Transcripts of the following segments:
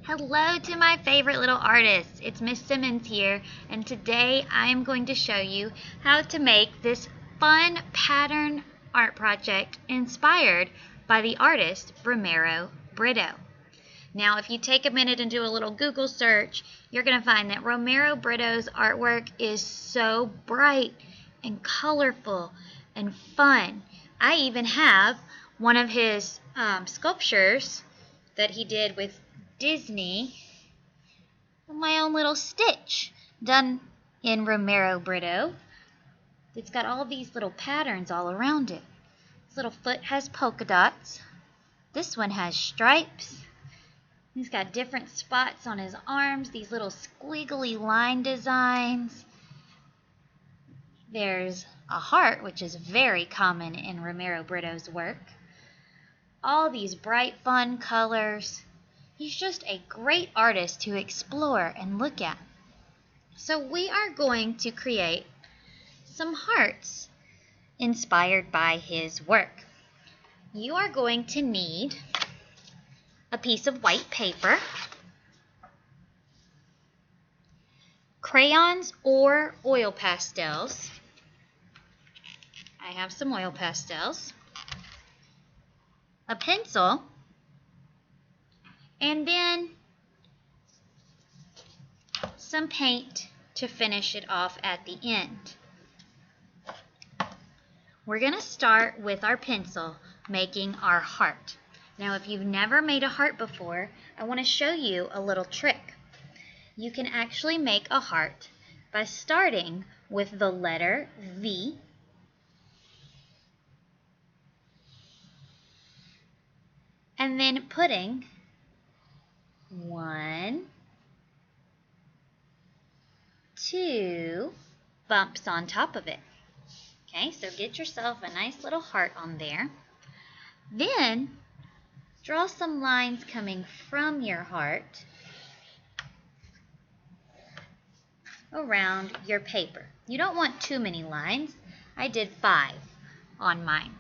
Hello to my favorite little artists. It's Miss Simmons here, and today I am going to show you how to make this fun pattern art project inspired by the artist Romero Britto. Now, if you take a minute and do a little Google search, you're going to find that Romero Britto's artwork is so bright and colorful and fun. I even have one of his sculptures that he did with Disney, my own little Stitch, done in Romero Britto. It's got all these little patterns all around it. This little foot has polka dots. This one has stripes. He's got different spots on his arms, these little squiggly line designs. There's a heart, which is very common in Romero Britto's work. All these bright, fun colors. He's just a great artist to explore and look at. So we are going to create some hearts inspired by his work. You are going to need a piece of white paper, crayons or oil pastels. I have some oil pastels, a pencil, and then some paint to finish it off at the end. We're going to start with our pencil making our heart. Now, if you've never made a heart before, I want to show you a little trick. You can actually make a heart by starting with the letter V, and then putting 1, 2 bumps on top of it. Okay, so get yourself a nice little heart on there. Then draw some lines coming from your heart around your paper. You don't want too many lines. I did 5 on mine.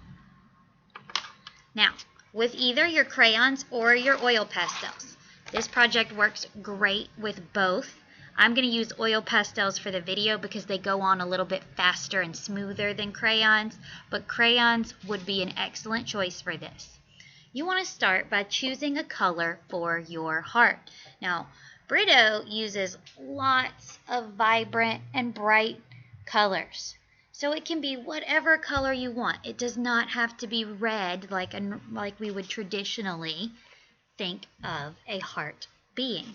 Now, with either your crayons or your oil pastels, this project works great with both. I'm going to use oil pastels for the video because they go on a little bit faster and smoother than crayons, but crayons would be an excellent choice for this. You want to start by choosing a color for your heart. Now, Britto uses lots of vibrant and bright colors, so it can be whatever color you want. It does not have to be red like we would traditionally think of a heart being.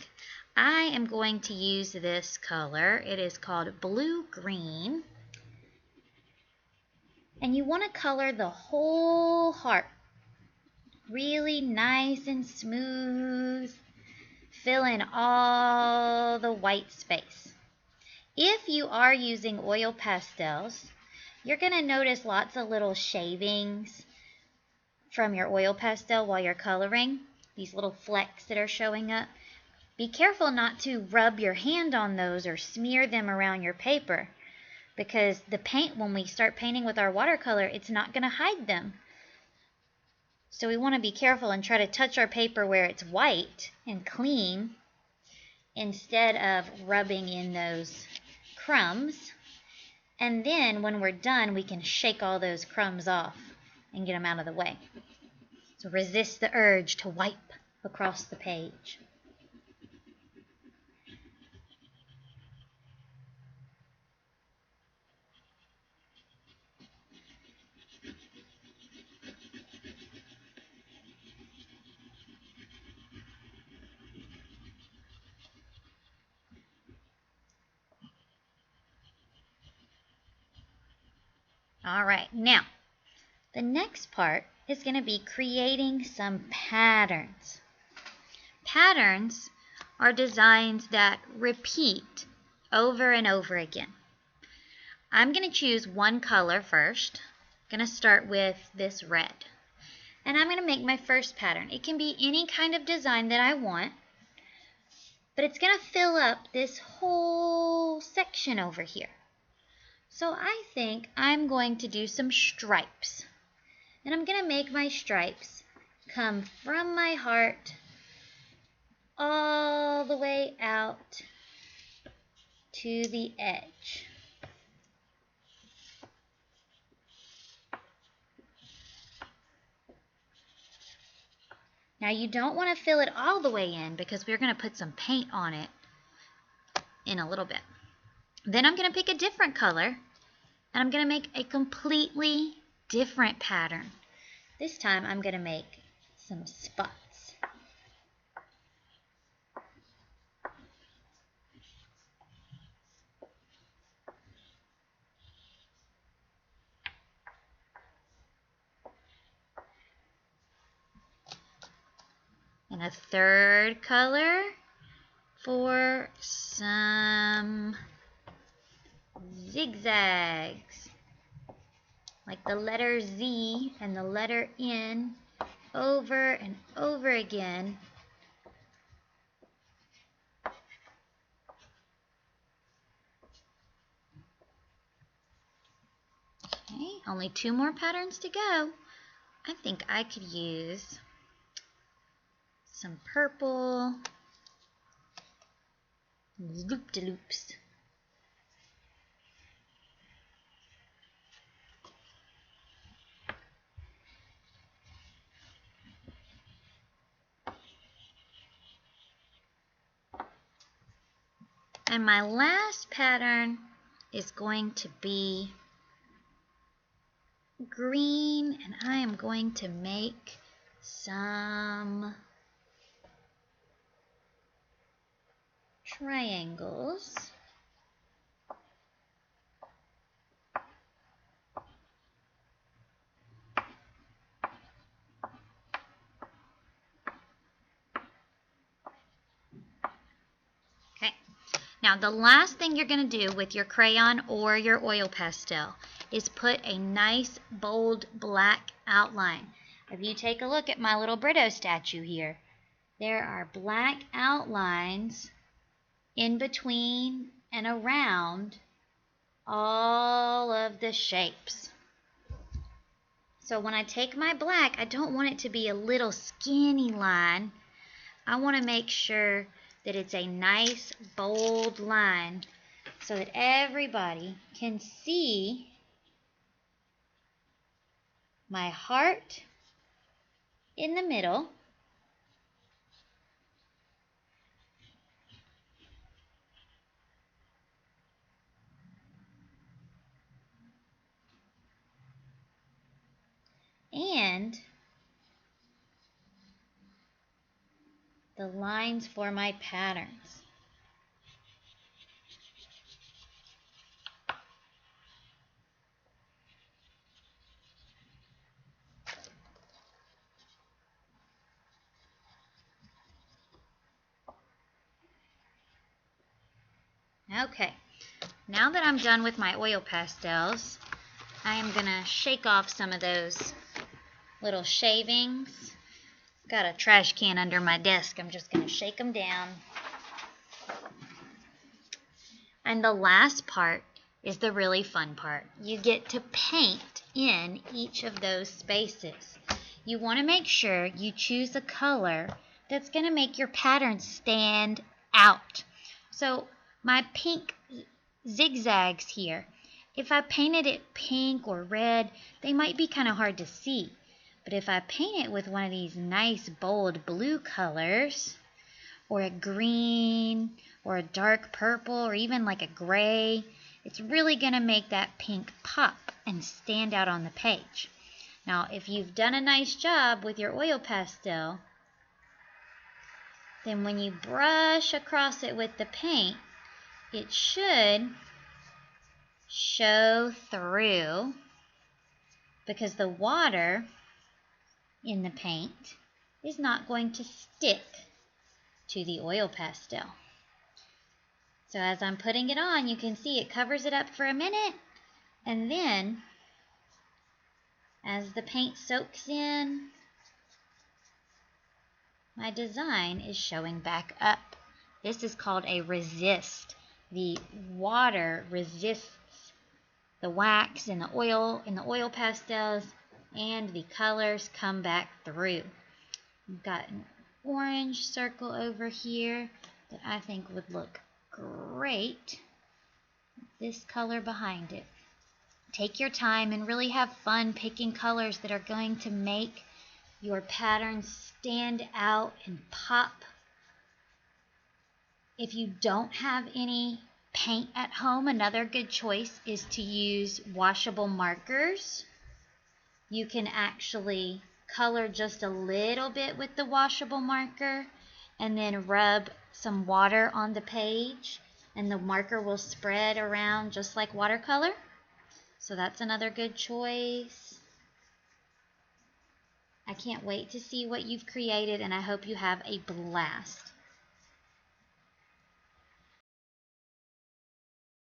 I am going to use this color. It is called blue-green. And you want to color the whole heart really nice and smooth, fill in all the white space. If you are using oil pastels, you're going to notice lots of little shavings from your oil pastel while you're coloring, these little flecks that are showing up. Be careful not to rub your hand on those or smear them around your paper, because the paint, when we start painting with our watercolor, it's not going to hide them. So we want to be careful and try to touch our paper where it's white and clean instead of rubbing in those crumbs. And then when we're done, we can shake all those crumbs off and get them out of the way. So resist the urge to wipe across the page. All right, now the next part is going to be creating some patterns. Patterns are designs that repeat over and over again. I'm going to choose one color first. I'm going to start with this red. And I'm going to make my first pattern. It can be any kind of design that I want, but it's going to fill up this whole section over here. So I think I'm going to do some stripes. And I'm going to make my stripes come from my heart all the way out to the edge. Now you don't want to fill it all the way in because we're going to put some paint on it in a little bit. Then I'm going to pick a different color and I'm going to make a completely different pattern. This time I'm going to make some spots. And a third color for some zigzags, like the letter Z and the letter N over and over again. Okay, only 2 more patterns to go. I think I could use some purple loop-de-loops. And my last pattern is going to be green, and I am going to make some triangles. Okay, now the last thing you're going to do with your crayon or your oil pastel is put a nice bold black outline. If you take a look at my little Britto statue here, there are black outlines in between and around all of the shapes. So when I take my black, I don't want it to be a little skinny line. I want to make sure that it's a nice bold line so that everybody can see my heart in the middle, and the lines for my patterns. Okay, now that I'm done with my oil pastels, I am going to shake off some of those little shavings. Got a trash can under my desk. I'm just going to shake them down. And the last part is the really fun part. You get to paint in each of those spaces. You want to make sure you choose a color that's going to make your pattern stand out. So my pink zigzags here, if I painted it pink or red, they might be kind of hard to see. But if I paint it with one of these nice bold blue colors, or a green, or a dark purple, or even like a gray, it's really going to make that pink pop and stand out on the page. Now, if you've done a nice job with your oil pastel, then when you brush across it with the paint, it should show through because the water in the paint is not going to stick to the oil pastel. So as I'm putting it on, you can see it covers it up for a minute, and then as the paint soaks in, my design is showing back up. This is called a resist. The water resists the wax and the oil pastels, and the colors come back through. We've got orange circle over here that I think would look great. This color behind it. Take your time and really have fun picking colors that are going to make your pattern stand out and pop. If you don't have any paint at home, another good choice is to use washable markers. You can actually color just a little bit with the washable marker and then rub some water on the page, and the marker will spread around just like watercolor. So that's another good choice. I can't wait to see what you've created, and I hope you have a blast.